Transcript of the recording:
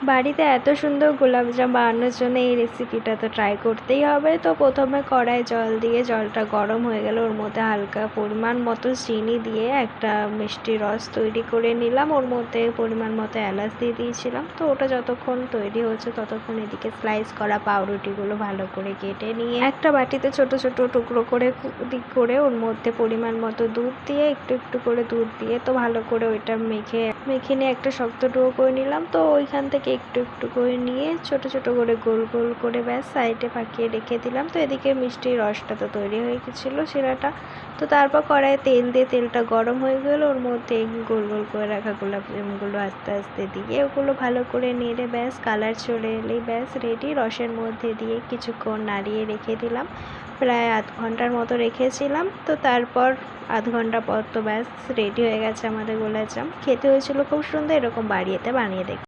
বাড়িতে এত সুন্দর গোলাপজাম বানানোর জন্য এই রেসিপিটা তো ট্রাই করতেই হবে। তো প্রথমে কড়াই জল দিয়ে জলটা গরম হয়ে গেলে ওর মধ্যে হালকা পরিমাণ মতো চিনি দিয়ে একটা মিষ্টি রস তৈরি করে নিলাম। ওর মধ্যে পরিমাণ মতো এলাচ দিয়ে দিয়েছিলাম। তো ওটা যতক্ষণ তৈরি হচ্ছে ততক্ষণ এদিকে স্লাইস করা পাউরুটিগুলো ভালো করে কেটে নিয়ে একটা বাটিতে ছোট ছোট টুকরো করে ওর মধ্যে পরিমাণ মতো দুধ দিয়ে একটু একটু করে দুধ দিয়ে তো ভালো করে ওইটা মেখে নিয়ে একটা শক্ত ডো করে নিলাম। তো ওইখান থেকে একটু একটু করে নিয়ে ছোট ছোট করে গোল গোল করে ব্যাস সাইডে পাকিয়ে রেখে দিলাম। তো এদিকে মিষ্টির রসটা তো তৈরি হয়ে গেছিলো শিরাটা। তো তারপর কড়াইয়ে তেল দিয়ে তেলটা গরম হয়ে গেল, ওর মধ্যে গোল গোল করে রাখা গোলাপজামগুলো আস্তে আস্তে দিয়ে ওগুলো ভালো করে নেড়ে ব্যাস কালার চলে এলেই ব্যাস রেডি। রসের মধ্যে দিয়ে কিছুক্ষণ নাড়িয়ে রেখে দিলাম, প্রায় আধ ঘন্টার মতো রেখেছিলাম। তো তারপর আধ ঘন্টা পর তো ব্যাস রেডি হয়ে গেছে আমাদের গোলাপজাম। খেতে হয়েছিল খুব সুন্দর, এরকম বাড়িতে বানিয়ে দেখ।